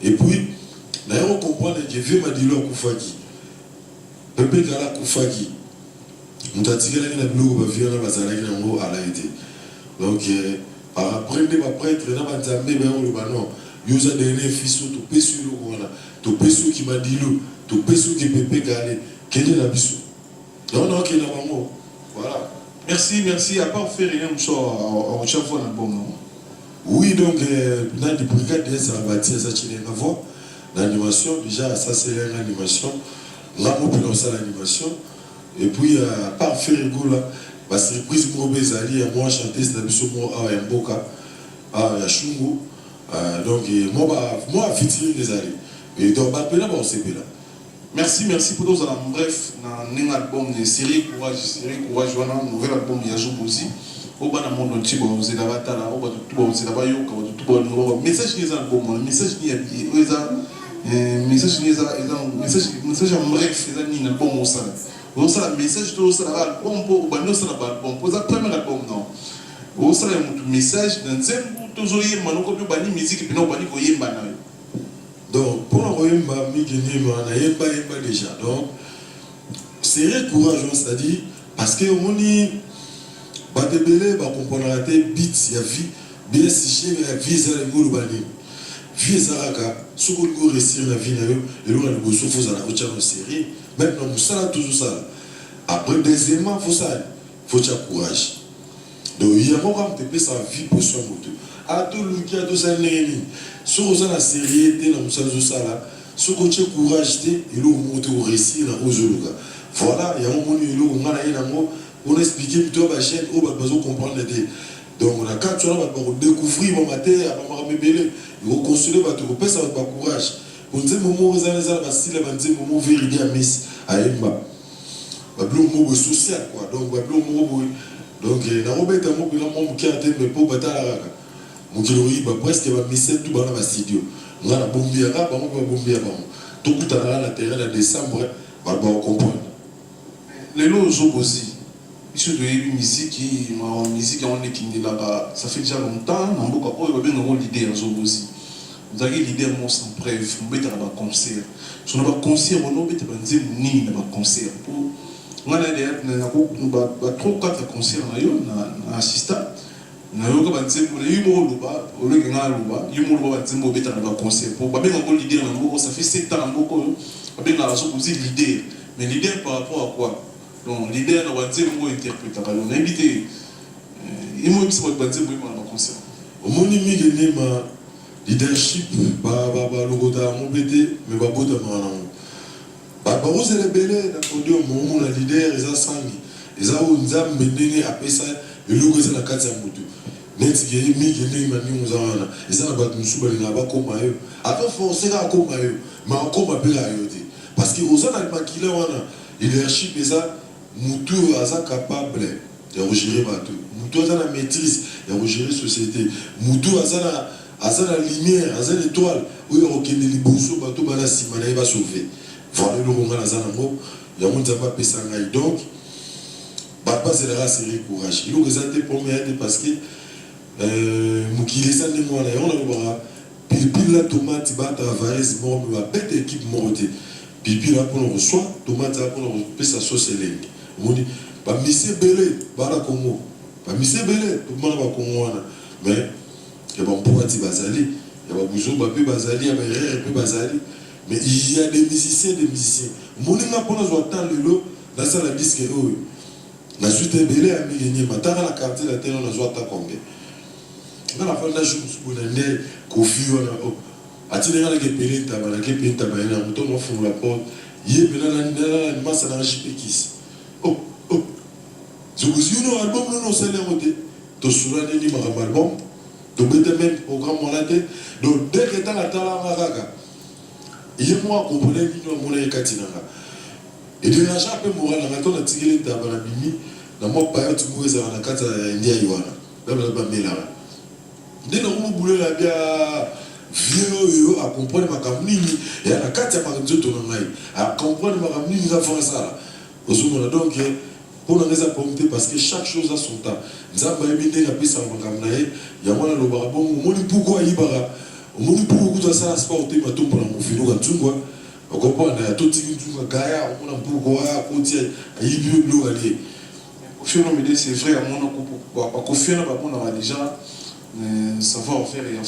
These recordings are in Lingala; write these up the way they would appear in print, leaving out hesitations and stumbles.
Et puis, d'ailleurs, on comprend que vieux m'a dit là, Koufaki. Pepe Gala Koufaki. On t'a tiré la blou, on va faire la bazar à la été. Donc, par après, des prêtres, on a entamé, on le banon. Yosa dernier fils, tout pésu, tout pésu qui m'a dit l'eau, tout pésu qui Pepe Gala, quel est la bissou. Non, non, quel est la maman. Voilà. Merci, merci. À part faire rien, on chaque fois l'album, non? Oui, donc, dans les brigades, ça va bâtir ça, tu l'as voir. L'animation, déjà, ça c'est l'animation. Là, on peut lancer l'animation. Et puis, à part faire rigolo, la surprise, moi, chanter, c'est la moi, à Mboka, à Yachungo. Donc, moi, à Fitiri, les alliés. Et donc, là, on s'est là. Merci, merci pour tous. Bref, un album de série Courage, un nouvel album de Yazou Bouzi. Au bas d'un monde entier, vous êtes là, au bas de tout, vous êtes là, vous êtes message qui est un album, message qui est message en bref, c'est un album au sein. Vous savez, le message de l'album, vous avez l'album, vous avez le premier album, non. Vous savez, le message d'un thème, vous avez une musique, puis vous avez une donc, pour l'envoyemba, déjà. Donc, c'est courageux, c'est-à-dire, parce que on y va te belé, va comprendre la tête, bits, il y a vie, bien si il y a vie, ça le bani. Vie, ça raka, ce qu'on peut réussir la vie, et l'on a le beau souffle, ça la route en série. Maintenant, ça là, toujours ça. Après, deuxièmement, il faut ça, il faut avoir courage. Donc, il y a encore un peu sa vie pour son moteur. À tout le qui a tout ça, ce qu'on a la série, dans le sala, ce qu'on a courage, il a monté au récit, dans le Zoluga. Voilà, il y a un moment où on a expliqué plutôt à la chaîne, où on a besoin de comprendre. Donc, on a quand tu as découvert mon matin, on a rebellé, on a construit, on a ça va courage. On dit, moment où on a dit, moment vérité à Miss, à Emma. On a un social, quoi. Donc, on a donc, on a un qui a été mais pour battre la raga. On a presque mis tout dans la studio. On a la bombe à la bombe à tout le la terre en décembre, on va comprendre. Les lots aussi. Issu de la musique, on est qui là-bas, ça fait déjà longtemps, on a bien un l'idée en Zobosi. Vous avez l'idée en sans preuve, on va un concert. Si on a un concert, on va un concert. On a 3-4 concerts dans l'assistant. On a eu un concert, ça fait 7 ans, on a l'idée. Mais l'idée par rapport à quoi? Donc l'idée est de interpréter. On a invité. Il m'a dit que un concert. Au moment où il y a leadership, le Goda, mais pas de Barbaros est belé, mon leader, ils ont sangi. Ils ont un zam, mais après ça, le logo est la carte à moto. Net qui est mis, il y a mis aux ans. Ils ont battu une soupe, ils n'ont pas comme eux. Après, forcément, comme eux. Mais encore ma belle à eux. Parce que aux ans, il y a un leadership, ils ont Moutou est capable de gérer bateau. Moutou a la maîtrise de gérer la société. Moutou a la lumière, a l'étoile. Où il y a un bousseau, bateau, il va sauver. Voilà le moment dans un mot, il y a un peu de sangai. Donc, Baba c'est la série courage. Il a présenté pour moi parce que Moukile de moi, on a le bras. Puis la tomate, bata, varese, mort, mais la bête équipe morte. Puis là, pour le reçoit, tomate, pour le reçoit, sa sauce est lingue. On dit, pas Missé Belé, Bara Congo. Pas Missé Belé, tout le monde va Congo. Mais, il y a un peu de Bazali, il y a un peu de Bazali, il y a un peu de Bazali. Mais il y a des musiciens, Mon n'a pas besoin de l'eau, dans ça la disque, la suite est belée à Migné, ma tara la carte, la terre, on a besoin de combien. Dans la fin de la journée, on a des Kofi, on a tiré la guépélé, on a guépélé, on a fait la porte, il y a une masse à la chipékis. Oh, je vous dis, non, album, non, c'est l'émoté. Tu souviens de l'imam album, tu mets même programme en la tête, donc dès que tu as la tala, il y a moi qui comprends l'union de Katinanga. Et de l'argent, peu moral, on a tiré les tabacs à Bimi, dans mon père, tu mourrais à la carte India Yuana. Là, je vais me là. Dès que vous voulez la bien, vieux, à comprendre ma camini, et à la carte à Marie Dieu, à comprendre ma camini, nous avons ça. Donc, pour nous les apporter, parce que chaque chose a son temps. Nous avons évité la piste à ma camini, il y a moi le barabon, pourquoi il y a au monde pour beaucoup de ça sport te mato pour mon filo ka tungwa okopa na to tiki tungwa gaya on a pour quoi côté ayibi blo aller Kofi Olomide c'est vrai à mon ko Kofi na ba on a déjà savoir faire et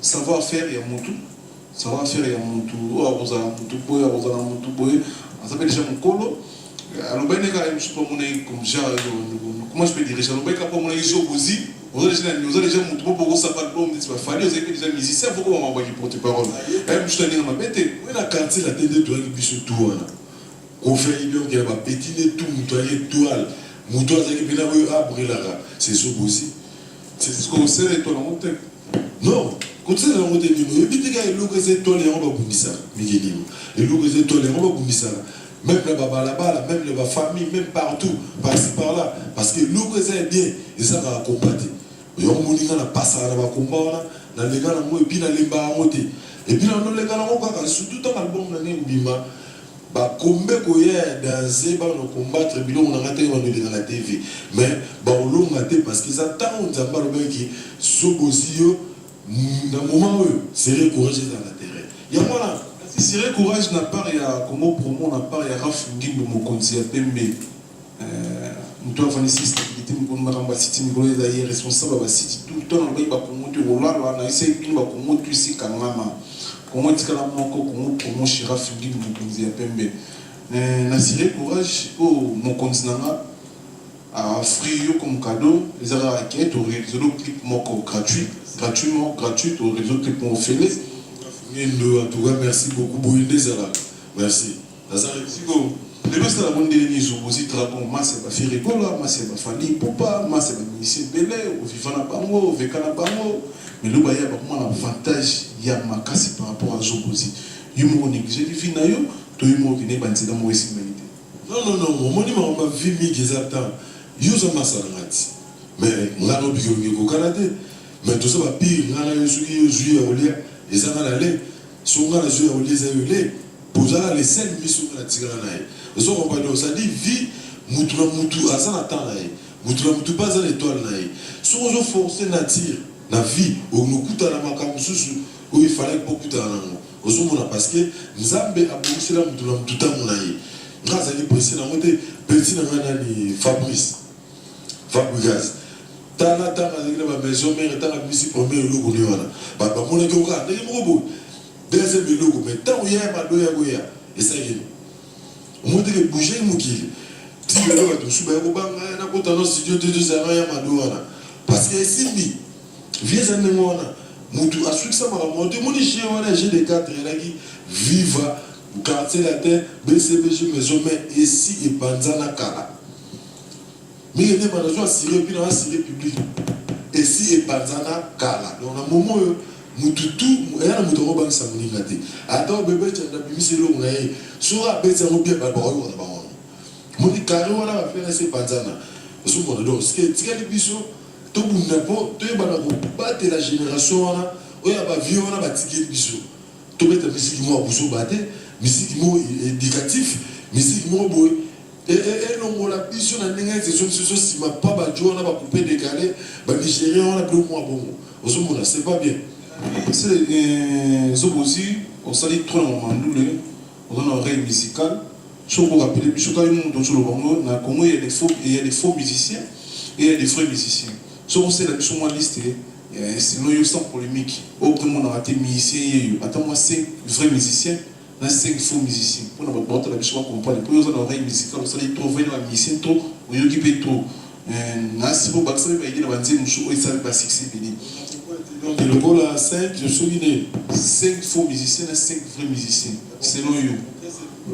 savoir faire et mutu savoir faire et mutu o abuza mutu boy abuza na mutu boy on s'appelle déjà mon colo alors ben les gars je sais pas mon comme ça comment je peux dire ça ben quand mon iso bozi vous avez déjà mutu pour ça pas bon dit pas fallu vous avez déjà musicien faut qu'on m'envoie du porte-parole même je te dis ma bête oui la quartier la tête de toi qui biso tout là qu'on fait bien qu'il va pétiner tout mutoyer toile mutu azaki bina we abri là c'est so bozi c'est ce qu'on sait et toi la montagne non quand c'est la montagne et puis tu gars le que c'est toi les on va bundisa migeli et le que c'est toi les on va bundisa même là-bas, même la famille, même partout, par-ci par-là, parce que l'eau que c'est bien, et ça va combattre. Il y a un monde qui a passé à la combat, dans les gars, et puis dans les bas à monter. Et puis dans les gars, surtout dans l'album, on a un bima, bah combien qu'on y a dansé, bah on combattre, et puis là on a raté dans la TV. Mais bah on l'a raté parce qu'ils attendent, on a pas le mec qui s'oppose, dans le moment où c'est courageux dans la terre. Il y a moi là. Si c'est courage n'a pas ya Congo promo n'a pas ya Raf Ngimbo Mokonzi ya Pembe muto afani stabilité mkono maramba city ngolo ya responsable ba city tout le temps on ba Congo te rolala na essaye ba Congo tu si kangama Congo tikala moko Congo promo chez Raf Ngimbo Mokonzi ya Pembe na siré courage o Mokonzi nanga a offrir comme cadeau les ara quête au réseau clip moko gratuitement au réseau clip mon félé. En tout cas, merci beaucoup. Bouyende Zala. Merci. Le reste de la bonne dernière, je vous dis, dragon, moi c'est pas Firigola, moi c'est pas Fali Popa, moi c'est pas Ministre Belé, au Vivana Bango, au Vekana Bango. Mais le Baya, moi, l'avantage, il y a ma casse par rapport à Zobozi. Humour négligé, il y a tout humour qui n'est pas dans mon estimalité. Non, mon nom m'a vu exactement. Il y a un massaranati. Mais on a un biologie au Canada. Mais tout ça va pire, on a un suivi au lien. Et ça va aller. Si on a les yeux au lieu pour ça, les scènes missions de la tiganaï. Ils sont compagnons. Ça dit, vie, moutou, à ça n'attend naï. Moutou, pas à l'étoile naï. Si on a forcé nature, la vie, où nous coûtons la macam sous, où il fallait beaucoup de temps. Parce que nous avons abouti là, tout le temps, naï. Grâce à l'impression, nous avons petit Fabrice. Fabrice. Tana la maison mère tana misi premier logo ni wana ba mona ko ka ndenge moko deuxième logo mais tant il y a ma doya goya et ça y est on monte que bouger mukili ti le logo to suba ko banga na ko tano studio de deux ans ya ma doya parce que simbi vieux anne ngona mutu asuki ça mara monte moni chez wana j'ai des cadres là qui viva quartier la terre BCBG maison mère ici et Panzana Kala. Mais il y a des gens qui sont dans la Syrie publique. Et si et Panzana Kala. Donc, à un moment, Moututu, il y a un mouton qui s'est mis. Attends, bébé, tu as mis ce long. Sur la bête, c'est un bien pas bon. Mon carré, on a fait ces Panzana. Donc, ce qui est les bisous, tout le monde, tu es la génération, on a vu, on a bâti les bisous. Tu es la musique qui m'a battu, musique qui éducatif, musique qui m'a beau. Et l'on a dit sur la ligne de gestion si ma pas on a coupé décalé, bah Nigérien on a 2 mois bon. C'est pas bien. C'est les Zobozi, on s'allie trop dans Mandoulé, on a une oreille musicale. Je vous rappelle, je suis quand même dans le Congo, il y a des faux musiciens et il y a des vrais musiciens. Si on sait la mission moi liste, c'est non sans polémique. Autre monde a raté musicien, attends moi 5 vrais musiciens. Dans 5 faux musiciens. Pour nous battre la mission comprendre. Pour nous avoir une oreille musicale, on s'est trouvé dans la musicien trop, on y occupe trop. Si vous battez, il y a des gens qui savent pas succès. Et le goal à 5, je suis guidé. 5 faux musiciens et 5 vrais musiciens. Selon eux.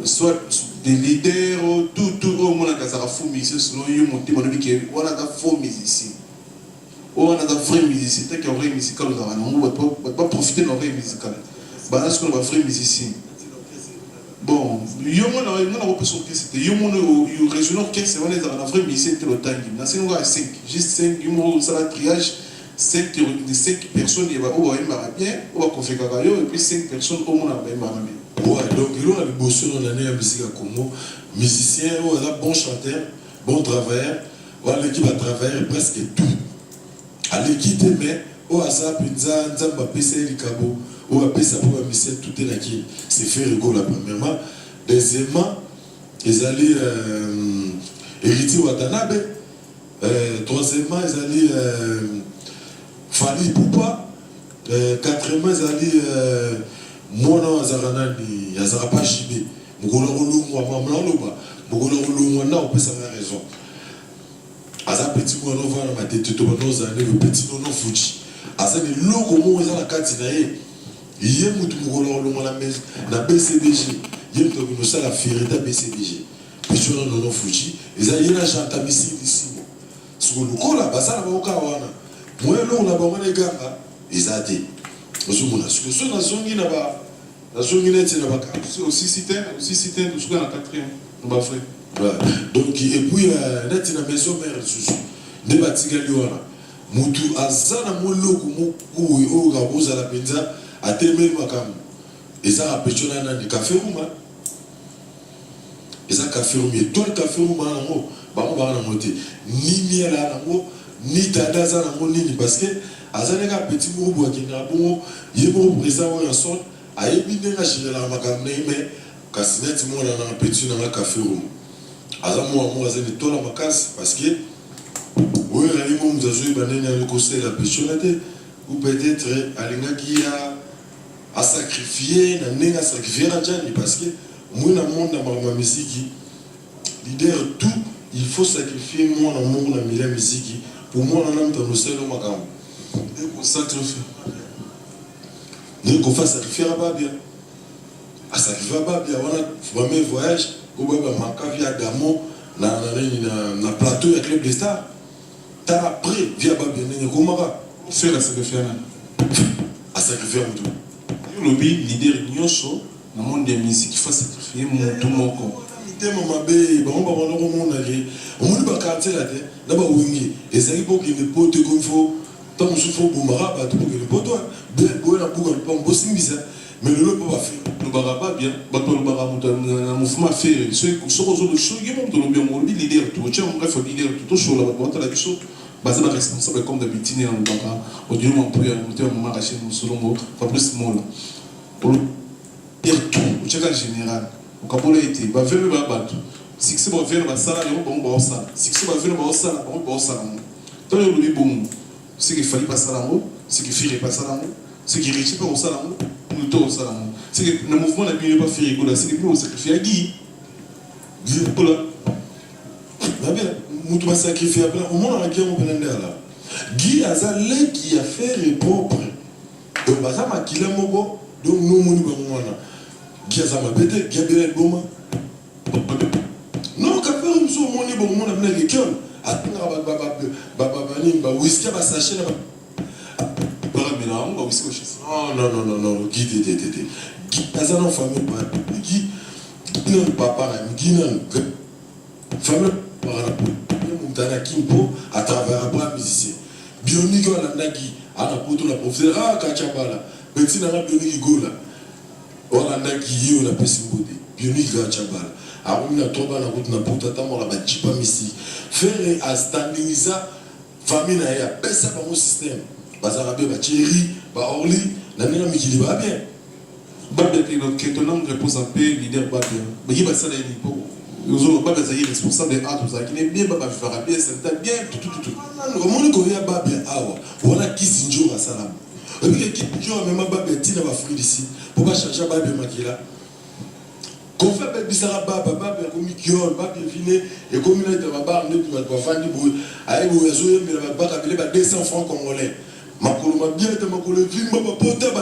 Soit des leaders, tout le monde a des faux musiciens. Selon eux, on a des faux musiciens. On a des vrais musiciens. Tant qu'il y a un vrai musical, on ne va pas profiter de l'oreille musicale. Bah, est-ce qu'on a un vrai musicien? Bon, il y a un peu sur c'était il y a un régional orchestre, c'est un vrai musicien de l'OTAN. C'est un 5, juste 5, il y a un triage, 5 personnes, il va bien, on va conférer et puis 5 personnes au monde bien. Ouais, donc il y a des bosseurs dans l'année à musique à Congo, musicien, bon chanteur, bon travailleur, l'équipe à travailler presque tout. À l'équipe, mais o asa penza nzamba pesa likabo o apesa pour mission tout est là qui c'est faire rigolo premièrement. Deuxièmement, ils allaient héritier Watanabe. Troisièmement, ils allaient Fali Poupa. Quatrièmement, ils allaient Mona Azaranani, Yazarapa Chibé. Mugolo Roulou, Mamlaloba. Mugolo Roulou, on a raison. Aza petit mono va na matete to bono zane le petit nono fuji. Aza ni logo mo za la kati na ye. Yé mutu mugolo Roulou na mesa na BCBG. Yé to bino sala firita BCBG. Petit nono fuji. Eza yena chanta misi ici. Sur le kola basala ba okawana. Moi lo na ba ngane ganga ezate. Ozumuna sur ce na zongi na ba na zongi neti na ba aussi cité tout ce qu'on a quatrième. On va faire. Voilà. Donc et puis neti na maison mère susu. Ne batiga liwana. Mutu azana moloko muku o gaboza la penza atemeli makamu. Eza apechona na ni café rouma. Eza café rouma et tout le café rouma nango ba na moté. Ni miela nango ni tadaza nango nini parce que azaneka petit mobo akina bon yebo président wa son ayebi ndenga général makamu mais kasineti mona na petit na café rouma. Azamo mo azeni tola makasi parce que oui la limo mzazo banene le conseil la péchonate ou peut-être alinga qui a sacrifié na nenga sacrifier njani parce que moi na monde na ma musique leader tout il faut sacrifier moi na monde na mila musique pour moi na nam dans le sel au makam et qu'on sacrifie ne qu'on fasse sacrifier pas bien à sacrifier pas bien on a vraiment voyage au baba maka via Damo na plateau avec Club des Stars. T'as après via Babia Nene Komara. Faire la sacrifier à sacrifier tout. Le leader Nyosho dans le monde des musiques qui fait sacrifier tout mon corps. Tellement ma bé, on va voir le monde aller. On ne va pas quartier là dedans. D'abord wingi. Et ça il faut qu'il ne pote comme faut. Tant que souffre pour Mara, pas tout pour que le pote. Bien, bon la pour pas bosser bizarre. Mais le lot pas faire. Le baraba bien, bateau le baraba un mouvement fait ce que le show il monte le bien mon leader tout tiens on bref leader tout show là on la biso basé la responsable comme d'habitude en baka au dieu mon prière monter un moment caché mon solongo Fabrice Mola pour le dire tout au chef général au capola été va venir ba bateau si c'est bon venir ba sala yo bon ça si c'est bon venir ba sala bon ça tant le bon c'est qu'il fallait pas ça là c'est qu'il fallait pas ça là c'est qu'il réussit pas au ça là nous tous ça là c'est que le mouvement n'a pas fait rigoler c'est que nous sacrifier à Guy voilà mais bien nous devons sacrifier après au moins on a guerre au Benende là Guy azale qui a fait propre donc baza makila moko donc nous moni ba mwana Guy azama bete Guy bela boma non ka faire une so moni bon mona na l'école atinga ba ni ba whisky ba sachet na non, Guy Azan en famille, Guy non papa, Guy non famille Montana Kimpo à travers un bras musicien. Bionigo la Guy, à la poto la professeur, ah Kachabala, petit n'a Bionigo Gola, Orlanda Guy, on a passé une beauté, Bionigo Kachabala, à on a tombé la route, n'a pas tellement la bâtipa missi, faire à standardiser famille n'a ya, pesa par mon système. Bazarabé, Thierry, Orly, la nena Mikili va bien. Babia qui ton nom repose en paix, leader Babia. Mais il va ça les niveaux. Nous avons Babia qui est responsable des arts, qui est bien, Babia fera bien, c'est bien, tout. Comment on connaît Babia Awa? Voilà qui s'injure à Salam. Et puis qui s'injure même Babia, Tina va fruit ici. Pour pas chercher Babia Makila. Qu'on fait Bissara Babia, comme Kion, Babia Vine, et comme il a été Babar, nous devons faire des bruits. Aïe, vous avez 200 francs congolais. Makolo bien te makolo film papa pota ba